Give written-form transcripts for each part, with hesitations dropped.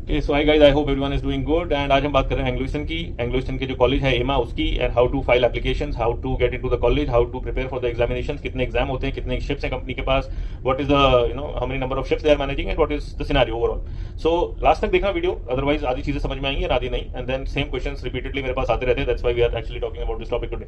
So hi guys, I hope everyone is doing good. And आज हम बात कर रहे हैं एंग्लो ईस्टर्न की। एंग्लो ईस्टर्न के जो कॉलेज है एमा उसकी, and how to file application, how to get into the college, how to prepare for the examination, कितने एग्जाम होते हैं, कितने शिफ्ट्स हैं कंपनी के पास, what is the how many number of shifts they are managing and what is the scenario overall. So last तक देखना video, otherwise आधी चीजें समझ में आएंगी और आधी नहीं। And then same questions repeatedly मेरे पास आते रहते हैं, that's why we are actually talking about this topic today.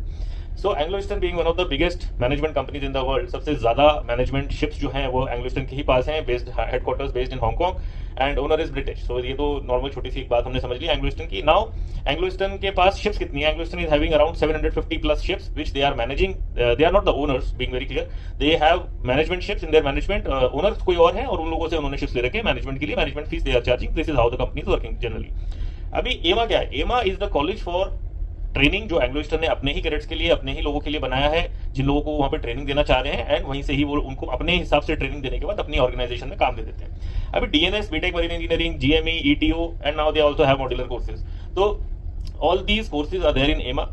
So Anglo Eastern being one of the biggest management companies in the world, सबसे ज्यादा मैनेजमेंट शिप्स जो हैं वो एंग्लो ईस्टर्न के ही पास हैं, based headquarters based in Hong Kong, and owner is British. So ये तो नॉर्मल छोटी सी एक बात हमने समझ ली एंग्लो ईस्टर्न की। नाउ एंग्लो ईस्टर्न के पास शिप्स कितनी है? Anglo Eastern is having around 750 plus ships which they are managing. They are not the owners, being very clear, they have management ships in their management. Owners कोई और है और उन लोगों से उन्होंने शिप्स ले रखे मैनेजमेंट के लिए, management fees they are charging. This is how the company is working generally. अभी एमा क्या है? AEMA is the college for training, जो एंग्लो ईस्टर्न ने अपने ही कैडेट्स के लिए, अपने ही लोगों के लिए बनाया है, जिन लोगों को वहां पे ट्रेनिंग देना चाह रहे हैं, एंड वहीं से ही वो उनको अपने हिसाब से ट्रेनिंग देने के बाद अपनी ऑर्गेनाइजेशन में काम दे देते हैं। अभी DNS, BTech marine engineering, GME, ETO, and now they also have modular courses. तो all these courses are there in AMA.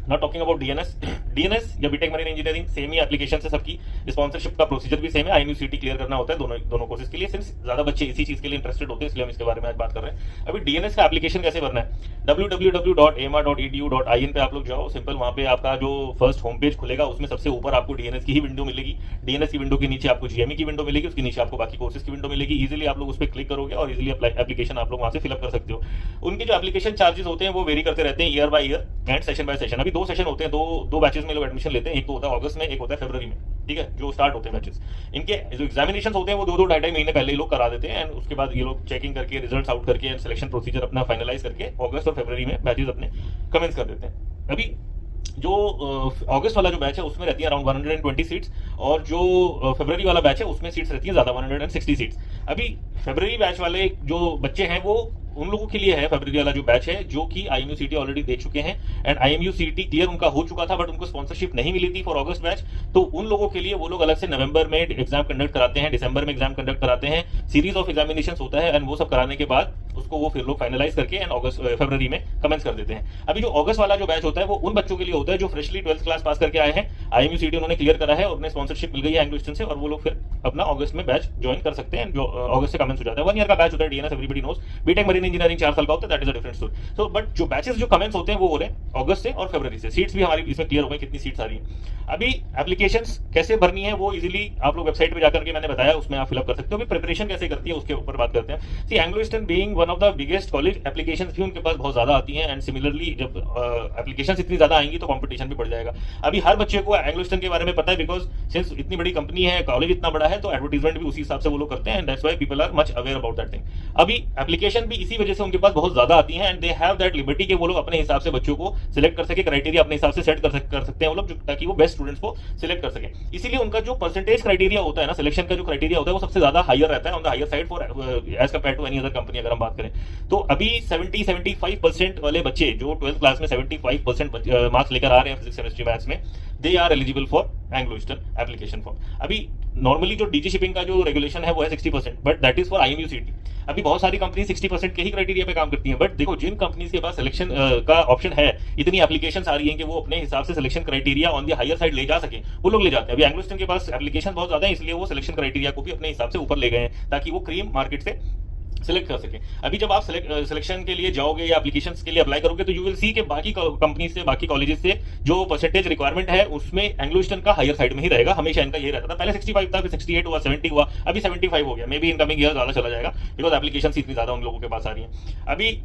Not talking about DNS. DNS या बीटेक मरीन इंजीनियरिंग सेम ही एप्लीकेशन से सबकी, स्पॉन्सरशिप का procedure भी same है, आईएमयूसीटी clear करना होता है दोनों कोर्सेज के लिए। सिंस ज्यादा बच्चे इसी चीज के लिए इंटरेस्टेड होते हैं इसलिए हम इसके बारे में आज बात कर रहे हैं। अभी डीएनएस का एप्लीकेशन कैसे भरना है? www.ema.edu.in पे आप लोग जाओ, सिंपल वहां पे आपका जो फर्स्ट होम पेज खुलेगा उसमें सबसे ऊपर आपको डीएनएस की ही विंडो मिलेगी। डीएनएस की विंडो के नीचे आपको जीएमई की विंडो मिलेगी, उसके नीचे आपको बाकी कोर्सेज की विंडो मिलेगी। इजीली आप लोग उस पर क्लिक करोगे और इजीली एप्लीकेशन आप लोग वहां से फिलअप कर सकते हो। उनके जो एप्लीकेशन चार्जेस होते हैं वो वेरी करते रहते हैं year by year and session bye session. अभी 2 सेशन होते हैं, दो बैचेस में लोग एडमिशन लेते हैं, एक तो होता है अगस्त में, एक होता है फरवरी में, ठीक है, जो स्टार्ट होते हैं बैचेस। इनके जो एग्जामिनेशन होते हैं वो 2-2, 2.5 महीने पहले ही लोग करा देते हैं, एंड उसके बाद ये लोग चेकिंग करके, रिजल्ट्स आउट करके एंड सिलेक्शन प्रोसीजर अपना फाइनलाइज करके अगस्त और फरवरी में बैचेस अपने कमेंस कर देते हैं। अभी जो अगस्त वाला जो बैच है उसमें रहती है अराउंड 120 सीट्स, और जो फरवरी वाला बैच है उसमें सीट्स रहती है ज्यादा, 160 सीट्स। अभी फरवरी बैच वाले जो बच्चे हैं वो उन लोगों के लिए है, फरवरी वाला जो बैच है, जो कि आईएमयूसीटी ऑलरेडी दे चुके हैं एंड आईएमयूसीटी क्लियर उनका हो चुका था, बट उनको स्पॉन्सरशिप नहीं मिली थी फॉर अगस्त बैच। तो उन लोगों के लिए वो लोग अलग से नवंबर में एग्जाम कंडक्ट कराते हैं, दिसंबर में एग्जाम कंडक्ट कराते हैं, सीरीज ऑफ एग्जामिनेशन होता है, एंड वो सब कराने के बाद उसको वो फिर लोग फाइनलाइज करके एंड अगस्त फरवरी में कमेंस कर देते हैं। अभी जो अगस्त वाला जो बैच होता है वो उन बच्चों के लिए होता है जो फ्रेशली 12th क्लास पास करके आए हैं, आईएमयूसीटी उन्होंने क्लियर करा है और उन्हें स्पॉन्सरशिप मिल गई है एंग्लो ईस्टर्न से, और वो लोग फिर अपना अगस्त में बैच ज्वाइन कर सकते हैं, जो अगस्त से कमेंस हो जाता है। 1 ईयर का बैच होता है DNS, everybody knows. BTech marine engineering 4 साल का होता है, that is a different story. So but जो बैचेस जो कमेंस होते हैं वो हो रहे हैं अगस्त से और फरवरी से। सीट्स भी हमारी इसमें क्लियर हो गई, कितनी सीट्स आ रही है। अभी एप्लीकेशंस कैसे भरनी है वो इजीली आप लोग वेबसाइट पे जाकर के मैंने बताया, उसमें आप फिलअप कर सकते हो। अभी प्रिपरेशन कैसे करती है उसके ऊपर बात करते हैं। See Anglo Eastern being one of the biggest college, applications भी उनके पास बहुत ज्यादा आती हैं, एंड सिमिलरली जब एप्लीकेशंस इतनी ज्यादा आएंगी तो कंपटीशन भी बढ़ जाएगा। अभी हर बच्चे को एंग्लो ईस्टर्न के बारे में पता है, बिकॉज सिंस इतनी बड़ी कंपनी है, कॉलेज इतना बड़ा है, तो एडवर्टीजमेंट भी उसी हिसाब से वो लोग करते हैं, and that's why people are much aware about that thing. अभी एप्लीकेशन भी इसी वजह से उनके पास बहुत ज्यादा आती है, and they have that liberty के वो लोग अपने हिसाब से बच्चों को सिलेक्ट कर सके, क्राइटेरिया अपने हिसाब से सेट कर सकते हैं वो लोग, ताकि वो बेस्ट स्टूडेंट्स को सिलेक्ट कर सके। इसीलिए उनका जो परसेंटेज क्राइटेरिया होता है ना, सिलेक्शन का जो क्राइटेरिया होता है वो सबसे ज्यादा हायर रहता है, on the higher side for as compare to any other company अगर हम बात करें तो। अभी 70-75% वाले बच्चे जो 12th क्लास में 75% मार्क्स लेकर आ रहे हैं फिजिक्स केमिस्ट्री मैथ्स में, they are eligible for Anglo Eastern application form. अभी नॉर्मली जो डीजी शिपिंग का जो रेगुलेशन है वो है 60%, but that is for IMUCT. अभी बहुत सारी कंपनी 60% के ही क्राइटेरिया पे काम करती हैं, बट देखो जिन कंपनीज के पास सिलेक्शन का ऑप्शन है, इतनी एप्लीकेशंस आ रही हैं कि वो अपने हिसाब से selection criteria on the higher side ले जा सके, वो लोग ले जाते हैं। अभी एंग्लो ईस्टर्न के पास एप्लीकेशन बहुत ज्यादा है, इसलिए वो सिलेक्शन क्राइटेरिया को भी अपने हिसाब से ऊपर ले गए हैं, ताकि वो क्रीम मार्केट से सिलेक्ट कर सके। अभी जब आप सिलेक्शन के लिए जाओगे या एप्लीकेशंस के लिए अप्लाई करोगे तो यू विल सी के बाकी कंपनी से, बाकी कॉलेजेस से जो परसेंटेज रिक्वायरमेंट है उसमें एंग्लो ईस्टर्न का हायर साइड में ही रहेगा, हमेशा इनका ये रहता था। पहले 65 था, फिर 68 हुआ, 70 हुआ, अभी 75 हो गया। मे बी इनकमिंग ईयर ज्यादा चला जाएगा, बिकॉज एप्लीकेशन इतनी ज्यादा उन लोगों के पास आ रही है। अभी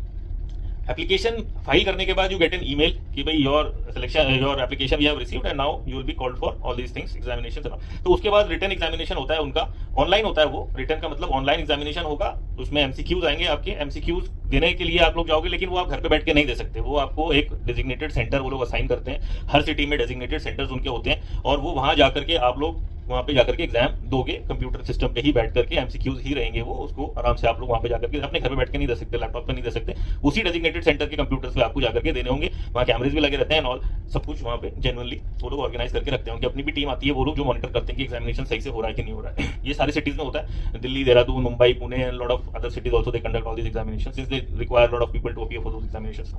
एप्लीकेशन फाइल करने के बाद यू गेट एन ईमेल कि भाई your selection, your application we have received and now you will be called for all these things, examination. तो उसके बाद रिटन एग्जामिनेशन होता है उनका, ऑनलाइन होता है वो। रिटन का मतलब ऑनलाइन एग्जामिनेशन होगा, उसमें एमसीक्यूज आएंगे आपके। एमसीक्यूज देने के लिए आप लोग जाओगे, लेकिन वो आप घर पे बैठ के नहीं दे सकते, वो आपको एक डेजिग्नेटेड सेंटर वो लोग असाइन करते हैं। हर सिटी में डेजिग्नेटेड सेंटर्स उनके होते हैं, और वो वहां जाकर के आप लोग वहां पे जाकर के एग्जाम दोगे, कंप्यूटर सिस्टम पे ही बैठ करके, एमसीक्यूज ही रहेंगे वो, उसको आराम से आप लोग वहां पे जाकर के, अपने घर पे बैठ के नहीं दे सकते, लैपटॉप पे नहीं दे सकते, उसी डेजिग्नेटेड सेंटर के कंप्यूटर्स पे आपको जाकर के देने होंगे। वहाँ कैमरेज भी लगे रहते हैं और सब कुछ वहाँ पे जेन्युइनली वो लोग ऑर्गेनाइज करके रखते हैं। उनकी अपनी भी टीम आती है, वो लोग जो मॉनिटर करते हैं कि एग्जामिनेशन सही से हो रहा है कि नहीं हो रहा है। ये सारी सिटीज में होता है, Delhi, Dehradun, Mumbai, Pune and lot of other cities also they conduct all this examinations since they require lot of people to appear for those examinations.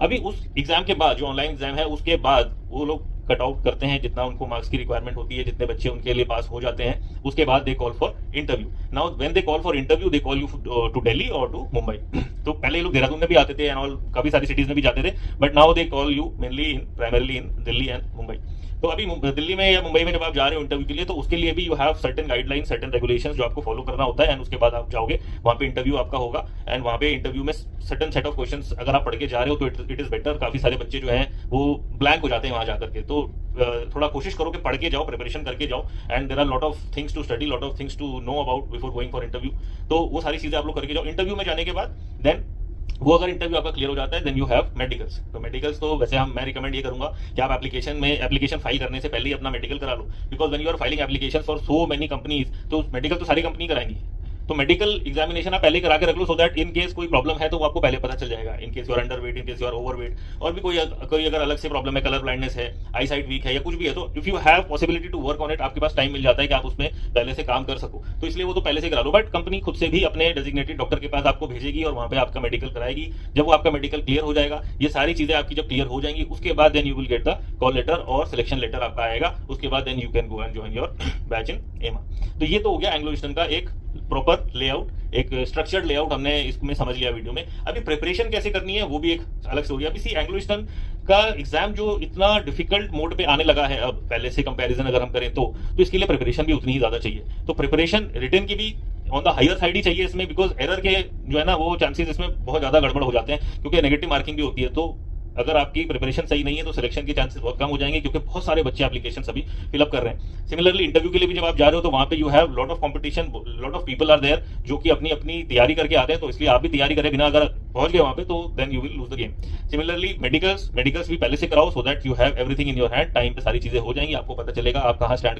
अभी उस एग्जाम के बाद जो ऑनलाइन एग्जाम है उसके बाद वो लोग कट आउट करते हैं, जितना उनको मार्क्स की रिक्वायरमेंट होती है, जितने बच्चे उनके लिए पास हो जाते हैं, उसके बाद they call for interview. Now when they call for interview they call you to Delhi और टू मुंबई। तो पहले ये लोग देहरादून में भी आते थे एंड ऑल, काफी सारी सिटीज में भी जाते थे, but now they call you mainly primarily in Delhi and Mumbai. तो अभी दिल्ली में या मुंबई में जब आप जा रहे हो इंटरव्यू के लिए, तो उसके लिए भी you have certain guideline, certain regulations जो आपको फॉलो करना होता है, एंड उसके बाद आप जाओगे वहाँ पे इंटरव्यू आपका होगा, एंड वहाँ पे इंटरव्यू में सर्टेन सेट ऑफ क्वेश्चंस अगर आप पढ़ के जा रहे हो तो इट इज बेटर। काफी सारे बच्चे जो हैं वो ब्लैंक हो जाते हैं वहाँ जाकर के, तो थोड़ा कोशिश करो कि पढ़ के जाओ, प्रिपरेशन करके जाओ, and there are lot of things to study, lot of things to know about before going for interview. तो वो सारी चीजें आप लोग करके जाओ। इंटरव्यू में जाने के बाद देन वो अगर इंटरव्यू आपका क्लियर हो जाता है, देन यू हैव मेडिकल्स। तो मेडिकल्स तो वैसे मैं रिकमेंड ये करूंगा कि आप एप्लीकेशन फाइल करने से पहले ही अपना मेडिकल करा लो, because when you are filing application for so many companies, तो मेडिकल तो सारी कंपनी कराएंगी। तो मेडिकल एग्जामिनेशन आप पहले करा के रख लो, सो दैट इन केस कोई प्रॉब्लम है तो वो आपको पहले पता चल जाएगा। In case you are under weight, in case you are over weight, और भी कोई अगर अलग से प्रॉब्लम है, कलर ब्लाइंडनेस है, आई साइट वीक है या कुछ भी है, तो if you have possibility to work on it, आपके पास टाइम मिल जाता है कि आप उसमें पहले से काम कर सको, तो इसलिए वो तो पहले से करा लो। बट कंपनी खुद से भी अपने डेजिग्नेटेड डॉक्टर के पास आपको भेजेगी और वहाँ पे आपका मेडिकल कराएगी। जब वो आपका मेडिकल क्लियर हो जाएगा, ये सारी चीजें आपकी जब क्लियर हो जाएंगी, उसके बाद then you will get the call letter और सिलेक्शन लेटर आपका आएगा। उसके बाद then you can go and join your batch in एमा। तो ये तो हो गया एंग्लो ईस्टर्न का एक प्रॉपर लेआउट, एक स्ट्रक्चर्ड लेआउट हमने इसमें समझ लिया वीडियो में। अभी प्रिपरेशन कैसे करनी है वो भी एक अलग से हो गया। अभी सी एंग्लो ईस्टर्न का एग्जाम जो इतना डिफिकल्ट मोड पे आने लगा है अब, पहले से कंपैरिजन अगर हम करें तो इसके लिए प्रिपरेशन भी उतनी ही ज्यादा चाहिए। तो प्रिपरेशन रिटन की भी ऑन द हायर साइड ही चाहिए इसमें, बिकॉज एरर के जो है ना वो चांसेस इसमें बहुत ज्यादा गड़बड़ हो जाते हैं, क्योंकि नेगेटिव मार्किंग भी होती है। तो अगर आपकी प्रिपरेशन सही नहीं है तो सिलेक्शन के चांसेस बहुत कम हो जाएंगे, क्योंकि बहुत सारे बच्चे एप्लीकेशन अभी फिलअप कर रहे हैं। सिमिलरली इंटरव्यू के लिए भी जब आप जा रहे हो तो वहां पे you have lot of competition, lot of people are there जो कि अपनी अपनी तैयारी करके आते हैं, तो इसलिए आप भी तैयारी करें बिना अगर पहुंच गए वहां पे तो then you will lose the game. Similarly medicals भी पहले से कराओ, so that you have everything in your hand. Time पे सारी चीजें हो जाएंगी, आपको पता चलेगा आप कहाँ स्टैंड